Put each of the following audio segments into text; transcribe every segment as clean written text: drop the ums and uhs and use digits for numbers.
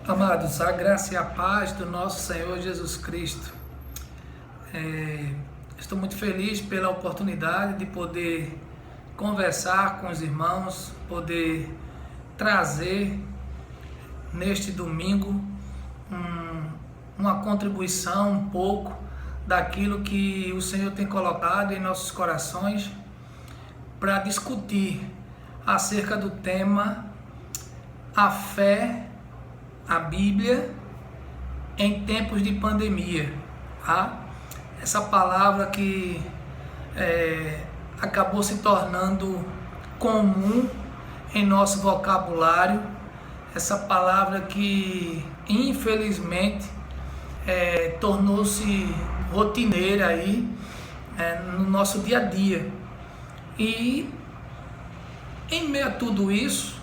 Amados, a graça e a paz do nosso Senhor Jesus Cristo. Estou muito feliz pela oportunidade de poder conversar com os irmãos, poder trazer neste domingo uma contribuição um pouco daquilo que o Senhor tem colocado em nossos corações para discutir acerca do tema a fé, a Bíblia em tempos de pandemia, tá? Essa palavra que acabou se tornando comum em nosso vocabulário, essa palavra que infelizmente tornou-se rotineira aí no nosso dia a dia. E em meio a tudo isso,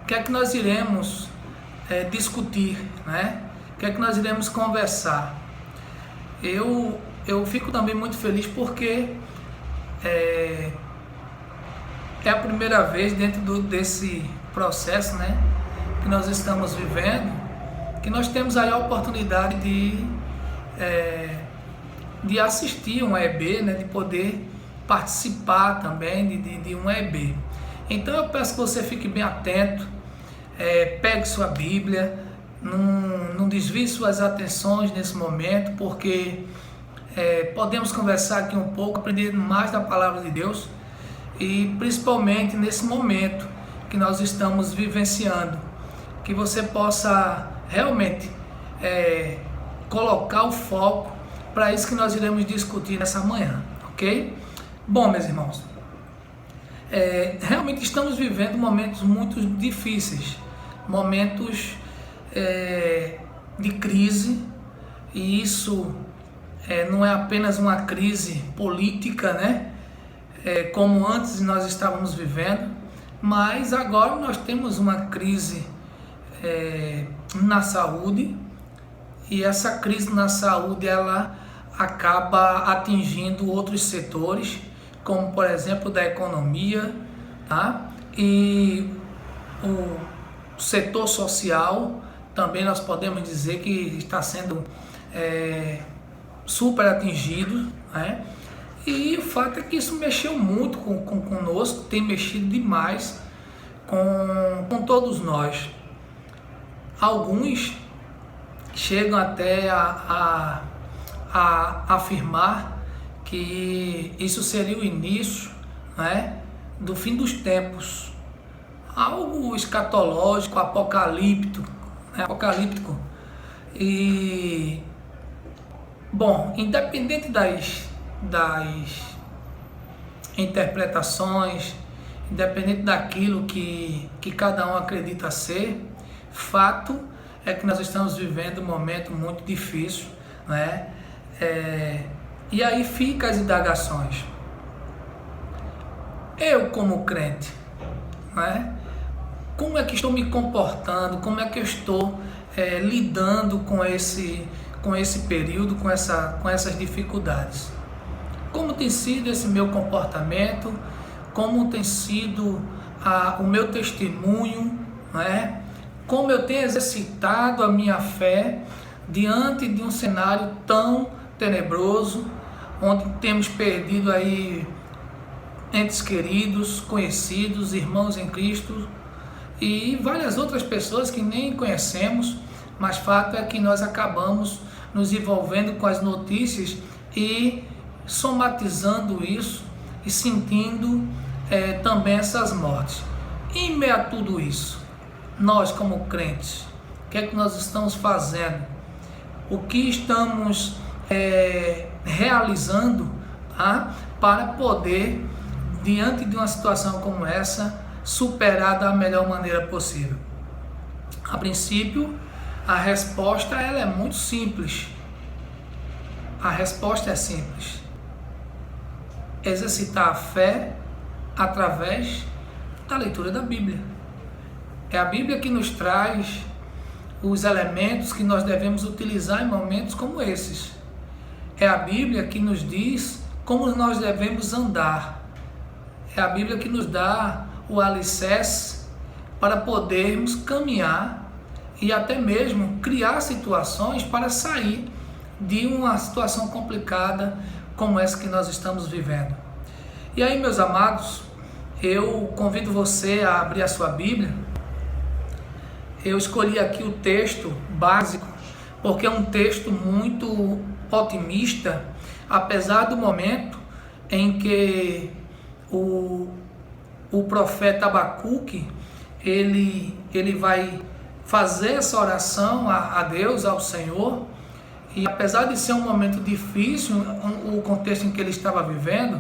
o que é que nós iremos discutir, né? O que é que nós iremos conversar? Eu fico também muito feliz porque é a primeira vez dentro desse processo, né, que nós estamos vivendo, que nós temos aí a oportunidade de assistir um EB, né, de poder participar também de um EB. Então eu peço que você fique bem atento, pegue sua Bíblia, não desvie suas atenções nesse momento, porque podemos conversar aqui um pouco, aprender mais da palavra de Deus, e principalmente nesse momento que nós estamos vivenciando, que você possa realmente colocar o foco para isso que nós iremos discutir nessa manhã, ok? Bom, meus irmãos, realmente estamos vivendo momentos muito difíceis, momentos de crise, e isso não é apenas uma crise política, né? Como antes nós estávamos vivendo, mas agora nós temos uma crise na saúde, e essa crise na saúde ela acaba atingindo outros setores, como por exemplo da economia, tá? E o setor social também nós podemos dizer que está sendo super atingido, né? E o fato é que isso mexeu muito conosco, tem mexido demais com todos nós. Alguns chegam até a afirmar que isso seria o início, né, do fim dos tempos, algo escatológico, apocalíptico, né? E bom, independente das interpretações, independente daquilo que cada um acredita ser, fato é que nós estamos vivendo um momento muito difícil, né? E aí fica as indagações. Eu como crente, né? Como é que estou me comportando? Como é que eu estou lidando com esse período, com essas dificuldades? Como tem sido esse meu comportamento? Como tem sido o meu testemunho, né? Como eu tenho exercitado a minha fé diante de um cenário tão tenebroso, onde temos perdido aí entes queridos, conhecidos, irmãos em Cristo e várias outras pessoas que nem conhecemos, mas fato é que nós acabamos nos envolvendo com as notícias e somatizando isso e sentindo também essas mortes. Em meio a tudo isso, nós como crentes, o que é que nós estamos fazendo? O que estamos realizando, tá? Para poder, diante de uma situação como essa, superar da melhor maneira possível? A princípio, a resposta ela é muito simples. A resposta é simples. Exercitar a fé através da leitura da Bíblia. É a Bíblia que nos traz os elementos que nós devemos utilizar em momentos como esses. É a Bíblia que nos diz como nós devemos andar. É a Bíblia que nos dá o alicerce para podermos caminhar e até mesmo criar situações para sair de uma situação complicada como essa que nós estamos vivendo. E aí, meus amados, eu convido você a abrir a sua Bíblia. Eu escolhi aqui o texto básico, porque é um texto muito otimista, apesar do momento em que o profeta Abacuque, ele vai fazer essa oração a Deus, ao Senhor, e apesar de ser um momento difícil, o contexto em que ele estava vivendo,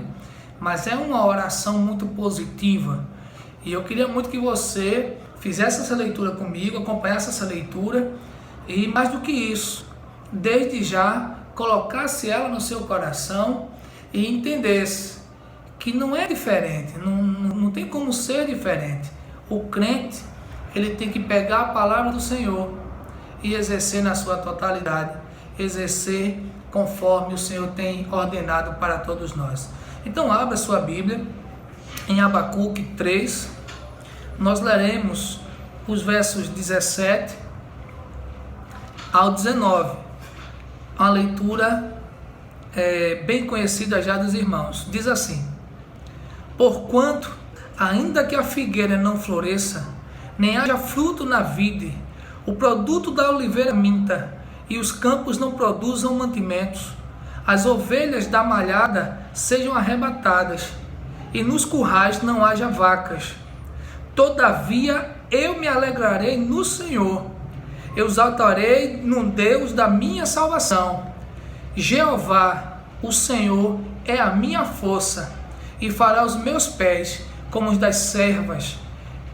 mas é uma oração muito positiva. E eu queria muito que você fizesse essa leitura comigo, acompanhasse essa leitura, e mais do que isso, desde já, colocasse ela no seu coração e entendesse que não é diferente, não tem como ser diferente. O crente, ele tem que pegar a palavra do Senhor e exercer na sua totalidade, exercer conforme o Senhor tem ordenado para todos nós. Então abra sua Bíblia em Abacuque 3, nós leremos os versos 17 ao 19, uma leitura bem conhecida já dos irmãos. Diz assim: porquanto, ainda que a figueira não floresça, nem haja fruto na vide, o produto da oliveira minta, e os campos não produzam mantimentos, as ovelhas da malhada sejam arrebatadas, e nos currais não haja vacas. Todavia eu me alegrarei no Senhor, eu exaltarei no Deus da minha salvação. Jeová, o Senhor, é a minha força, e fará os meus pés como os das servas,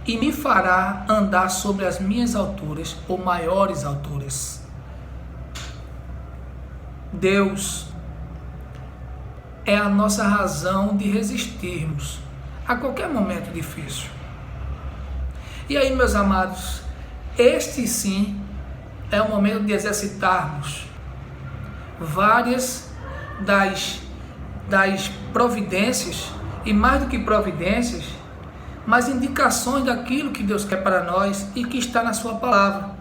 e me fará andar sobre as minhas alturas, ou maiores alturas. Deus é a nossa razão de resistirmos a qualquer momento difícil. E aí, meus amados, este sim é o momento de exercitarmos várias das providências, e mais do que providências, mas indicações daquilo que Deus quer para nós e que está na sua palavra.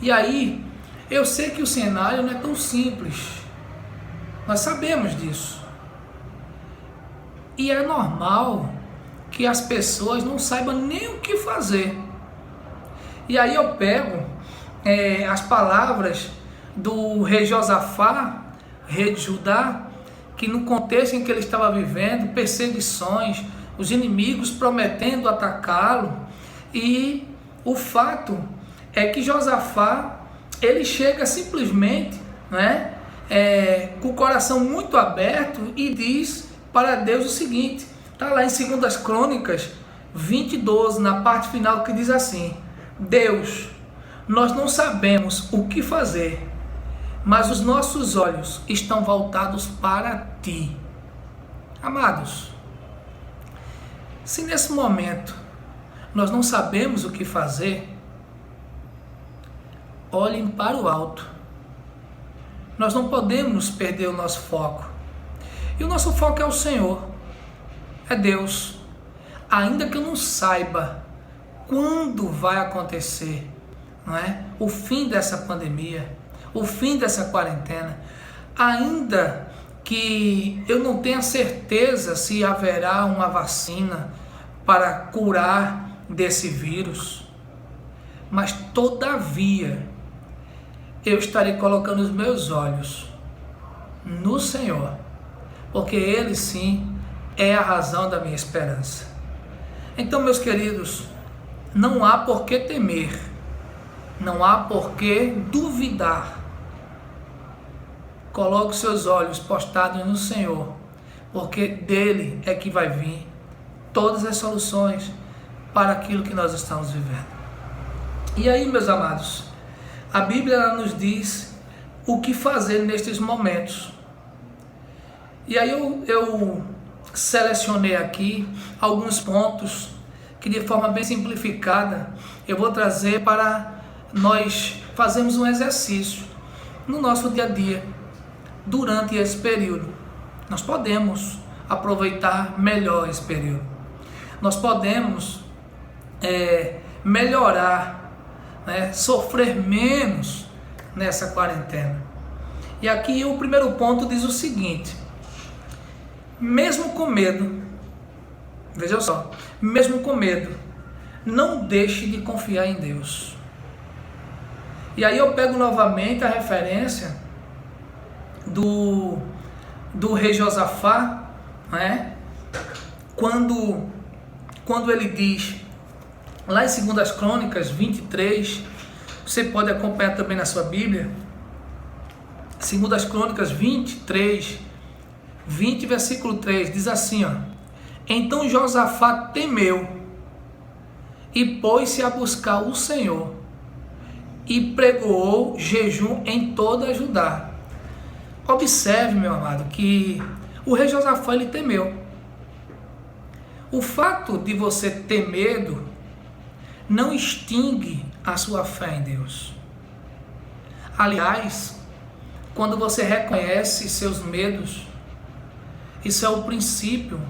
E aí, eu sei que o cenário não é tão simples, nós sabemos disso, e é normal que as pessoas não saibam nem o que fazer. E aí eu pego as palavras do rei Josafá, rei de Judá, que no contexto em que ele estava vivendo, perseguições, os inimigos prometendo atacá-lo, e o fato é que Josafá, ele chega simplesmente, com o coração muito aberto, e diz para Deus o seguinte, está lá em 2 Crônicas 20:12, na parte final, que diz assim: Deus, nós não sabemos o que fazer, mas os nossos olhos estão voltados para Ti. Amados, se nesse momento nós não sabemos o que fazer, olhem para o alto. Nós não podemos perder o nosso foco. E o nosso foco é o Senhor, é Deus. Ainda que eu não saiba quando vai acontecer, o fim dessa pandemia, o fim dessa quarentena, ainda que eu não tenha certeza se haverá uma vacina para curar desse vírus, mas todavia eu estarei colocando os meus olhos no Senhor, porque Ele sim é a razão da minha esperança. Então, meus queridos, não há por que temer, não há por que duvidar. Coloque seus olhos postados no Senhor, porque dele é que vai vir todas as soluções para aquilo que nós estamos vivendo. E aí, meus amados, a Bíblia ela nos diz o que fazer nestes momentos. E aí eu selecionei aqui alguns pontos que, de forma bem simplificada, eu vou trazer para nós fazermos um exercício no nosso dia a dia durante esse período. Nós podemos aproveitar melhor esse período. Nós podemos melhorar né, sofrer menos nessa quarentena. E aqui o primeiro ponto diz o seguinte: mesmo com medo, veja só, mesmo com medo, não deixe de confiar em Deus. E aí eu pego novamente a referência do rei Josafá, né? Quando ele diz, lá em 2 Crônicas 23, você pode acompanhar também na sua Bíblia, 2 Crônicas 23, 20, versículo 3, diz assim, ó: então Josafá temeu e pôs-se a buscar o Senhor e pregoou jejum em toda Judá. Observe, meu amado, que o rei Josafá, ele temeu. O fato de você ter medo não extingue a sua fé em Deus. Aliás, quando você reconhece seus medos, isso é o princípio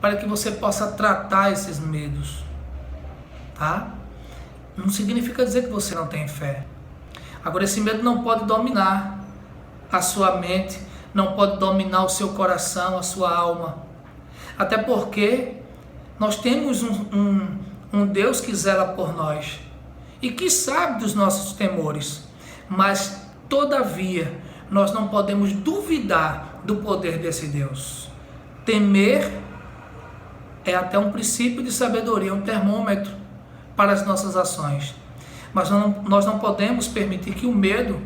para que você possa tratar esses medos, tá? Não significa dizer que você não tem fé. Agora, esse medo não pode dominar a sua mente, não pode dominar o seu coração, a sua alma. Até porque nós temos um Deus que zela por nós e que sabe dos nossos temores, mas todavia nós não podemos duvidar do poder desse Deus. Temer é até um princípio de sabedoria, um termômetro para as nossas ações, mas nós não podemos permitir que o medo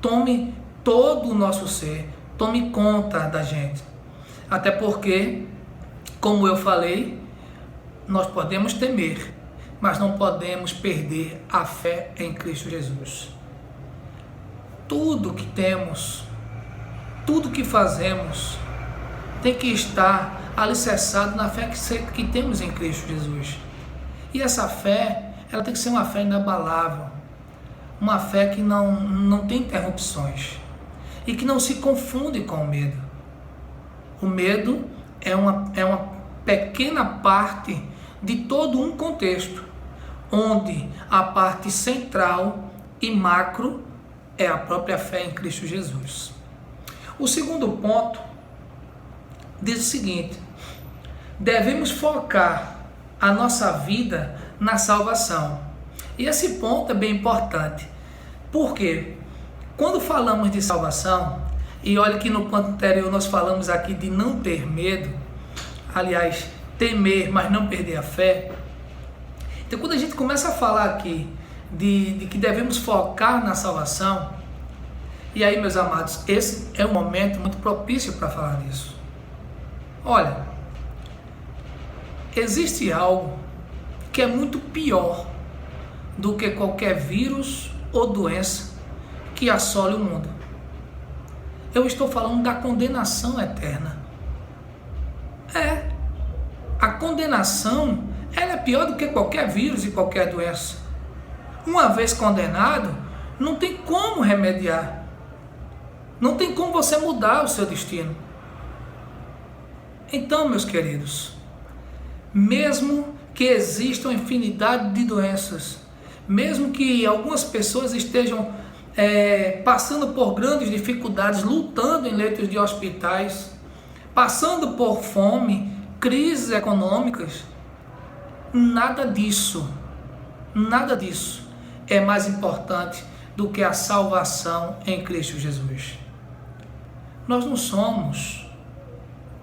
tome todo o nosso ser, tome conta da gente. Até porque, como eu falei, nós podemos temer, mas não podemos perder a fé em Cristo Jesus. Tudo que temos, tudo que fazemos, tem que estar alicerçado na fé que temos em Cristo Jesus. E essa fé, ela tem que ser uma fé inabalável, uma fé que não tem interrupções e que não se confunde com o medo. O medo é uma pequena parte de todo um contexto, onde a parte central e macro é a própria fé em Cristo Jesus. O segundo ponto diz o seguinte: devemos focar a nossa vida na salvação. E esse ponto é bem importante. Por quê? Quando falamos de salvação, e olha que no ponto anterior nós falamos aqui de não ter medo, aliás, temer, mas não perder a fé. Então, quando a gente começa a falar aqui de que devemos focar na salvação, e aí, meus amados, esse é um momento muito propício para falar disso. Olha, existe algo que é muito pior do que qualquer vírus ou doença que assole o mundo. Eu estou falando da condenação eterna. A condenação, ela é pior do que qualquer vírus e qualquer doença. Uma vez condenado, não tem como remediar. Não tem como você mudar o seu destino. Então, meus queridos, mesmo que existam infinidade de doenças, mesmo que algumas pessoas estejam passando por grandes dificuldades, lutando em leitos de hospitais, passando por fome, crises econômicas, nada disso é mais importante do que a salvação em Cristo Jesus. Nós não somos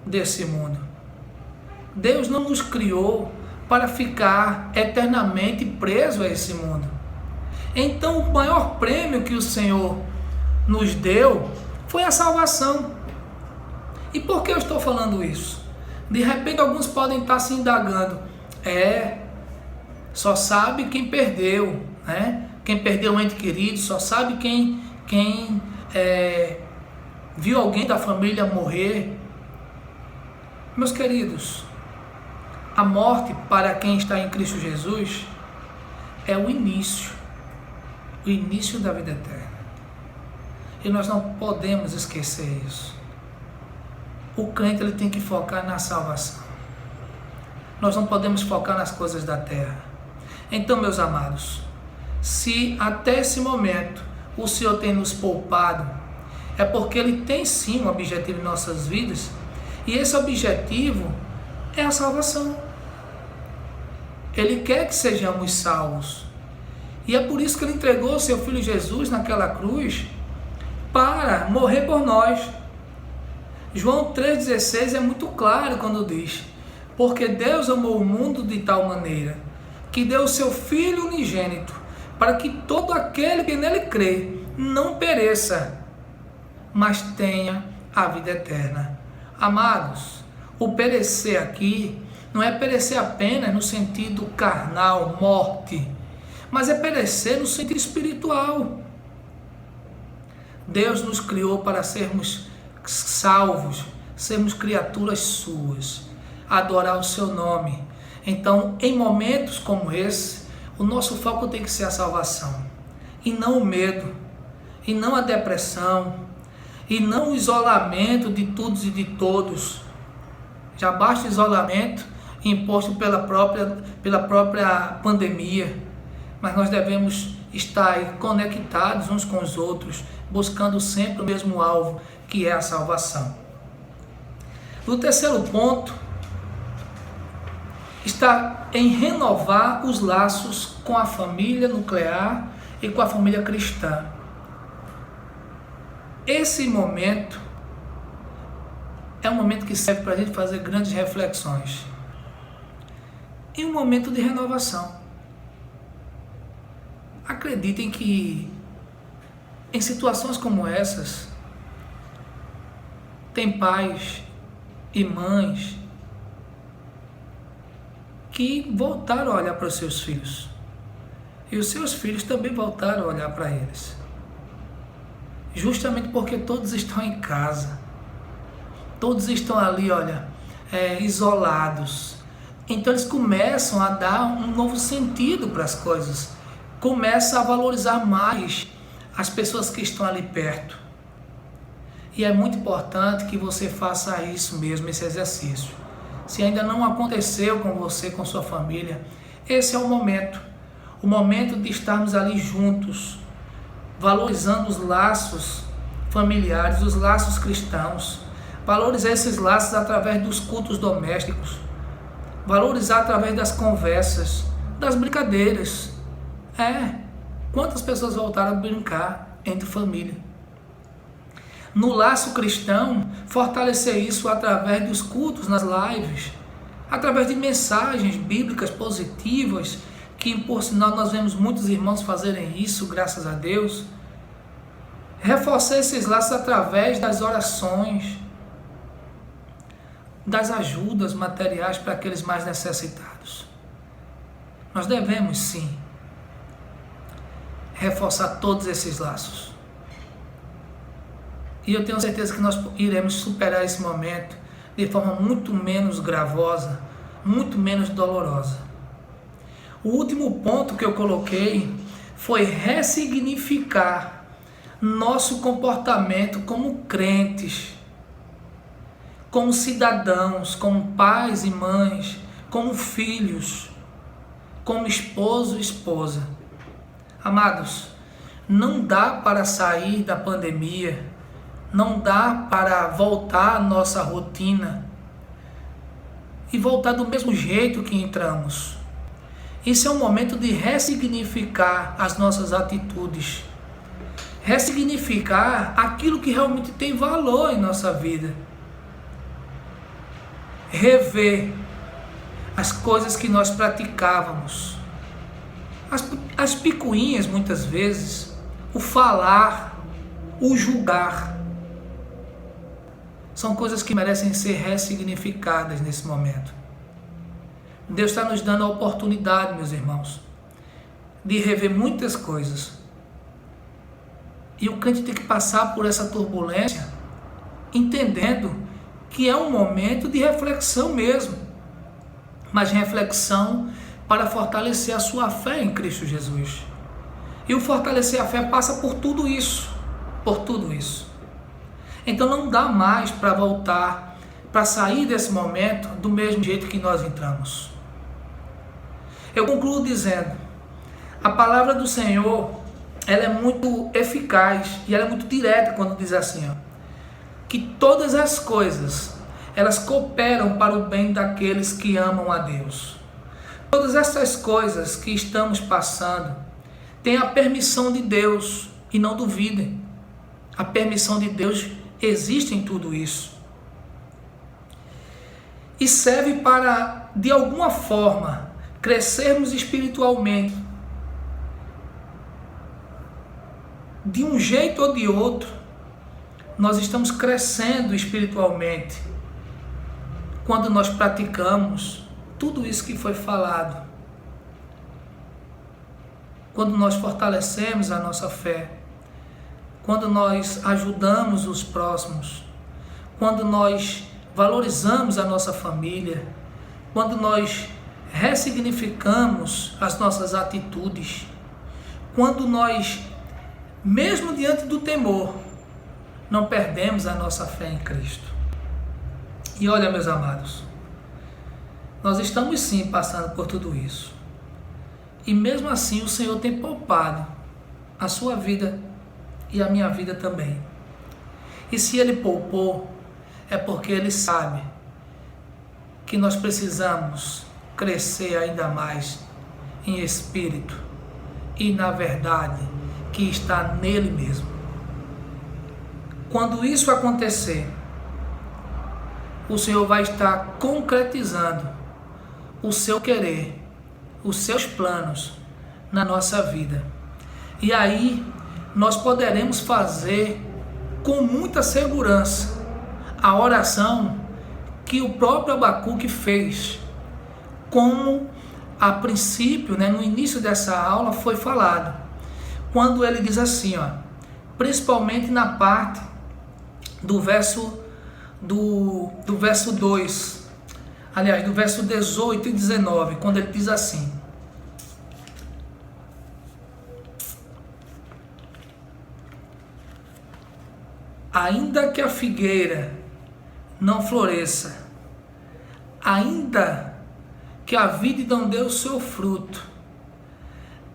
desse mundo. Deus não nos criou para ficar eternamente preso a esse mundo. Então, o maior prêmio que o Senhor nos deu foi a salvação. E por que eu estou falando isso? De repente, alguns podem estar se indagando. Só sabe quem perdeu, né? Quem perdeu um ente querido, só sabe quem viu alguém da família morrer. Meus queridos, a morte para quem está em Cristo Jesus é o início da vida eterna. E nós não podemos esquecer isso. O crente, ele tem que focar na salvação. Nós não podemos focar nas coisas da terra. Então, meus amados, se até esse momento o Senhor tem nos poupado, é porque Ele tem sim um objetivo em nossas vidas, e esse objetivo é a salvação. Ele quer que sejamos salvos, e é por isso que Ele entregou o Seu Filho Jesus naquela cruz, para morrer por nós. João 3,16 é muito claro quando diz: porque Deus amou o mundo de tal maneira, que deu o Seu Filho unigênito, para que todo aquele que nele crê não pereça, mas tenha a vida eterna. Amados, o perecer aqui não é perecer apenas no sentido carnal, morte, mas é perecer no sentido espiritual. Deus nos criou para sermos salvos, sermos criaturas suas, adorar o seu nome. Então, em momentos como esse, o nosso foco tem que ser a salvação, e não o medo, e não a depressão, e não o isolamento de todos e de todos. Já basta o isolamento imposto pela própria pandemia, mas nós devemos estar conectados uns com os outros, buscando sempre o mesmo alvo, que é a salvação. O terceiro ponto está em renovar os laços com a família nuclear e com a família cristã. Esse momento é um momento que serve para a gente fazer grandes reflexões, e um momento de renovação. Acreditem que em situações como essas, tem pais e mães que voltaram a olhar para os seus filhos, e os seus filhos também voltaram a olhar para eles, justamente porque todos estão em casa, todos estão ali, isolados. Então eles começam a dar um novo sentido para as coisas, começam a valorizar mais as pessoas que estão ali perto. E é muito importante que você faça isso mesmo, esse exercício. Se ainda não aconteceu com você, com sua família, esse é o momento de estarmos ali juntos, valorizando os laços familiares, os laços cristãos, valorizar esses laços através dos cultos domésticos, valorizar através das conversas, das brincadeiras. Quantas pessoas voltaram a brincar entre família? No laço cristão, fortalecer isso através dos cultos nas lives, através de mensagens bíblicas positivas, que por sinal nós vemos muitos irmãos fazerem isso, graças a Deus. Reforçar esses laços através das orações, das ajudas materiais para aqueles mais necessitados. Nós devemos sim reforçar todos esses laços. E eu tenho certeza que nós iremos superar esse momento de forma muito menos gravosa, muito menos dolorosa. O último ponto que eu coloquei foi ressignificar nosso comportamento como crentes, como cidadãos, como pais e mães, como filhos, como esposo e esposa. Amados, não dá para sair da pandemia, não dá para voltar à nossa rotina e voltar do mesmo jeito que entramos. Esse é um momento de ressignificar as nossas atitudes, ressignificar aquilo que realmente tem valor em nossa vida, rever as coisas que nós praticávamos, as picuinhas muitas vezes, o falar, o julgar, são coisas que merecem ser ressignificadas nesse momento. Deus está nos dando a oportunidade, meus irmãos, de rever muitas coisas. E o crente tem que passar por essa turbulência, entendendo que é um momento de reflexão mesmo, mas reflexão para fortalecer a sua fé em Cristo Jesus. E o fortalecer a fé passa por tudo isso, por tudo isso. Então não dá mais para voltar, para sair desse momento do mesmo jeito que nós entramos. Eu concluo dizendo: A palavra do Senhor, ela é muito eficaz e ela é muito direta quando diz assim, ó, que todas as coisas, elas cooperam para o bem daqueles que amam a Deus. Todas essas coisas que estamos passando têm a permissão de Deus, e não duvidem. A permissão de Deus existe em tudo isso. E serve para, de alguma forma, crescermos espiritualmente. De um jeito ou de outro, nós estamos crescendo espiritualmente quando nós praticamos tudo isso que foi falado. Quando nós fortalecemos a nossa fé, quando nós ajudamos os próximos, quando nós valorizamos a nossa família, quando nós ressignificamos as nossas atitudes, quando nós, mesmo diante do temor, não perdemos a nossa fé em Cristo. E olha, meus amados, nós estamos sim passando por tudo isso. E mesmo assim o Senhor tem poupado a sua vida e a minha vida também. E se Ele poupou, é porque Ele sabe que nós precisamos crescer ainda mais em espírito e na verdade que está nele mesmo. Quando isso acontecer, o Senhor vai estar concretizando o seu querer, os seus planos na nossa vida. E aí nós poderemos fazer com muita segurança a oração que o próprio Abacuque fez, como a princípio, no início dessa aula foi falado, quando ele diz assim, ó, principalmente na parte do verso 2, aliás, do verso 18 e 19, quando ele diz assim: ainda que a figueira não floresça, ainda que a vide não dê o seu fruto,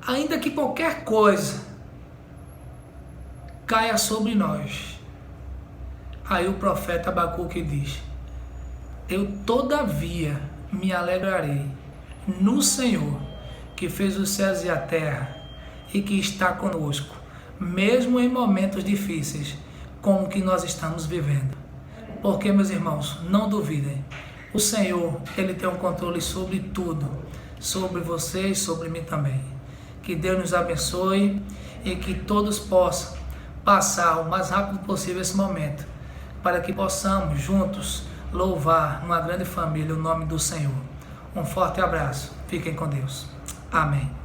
ainda que qualquer coisa caia sobre nós. Aí o profeta Abacuque diz: eu todavia me alegrarei no Senhor, que fez os céus e a terra e que está conosco, mesmo em momentos difíceis como o que nós estamos vivendo. Porque, meus irmãos, não duvidem, o Senhor, Ele tem um controle sobre tudo, sobre vocês, sobre mim também. Que Deus nos abençoe e que todos possam passar o mais rápido possível esse momento, para que possamos juntos louvar numa grande família o nome do Senhor. Um forte abraço, fiquem com Deus. Amém.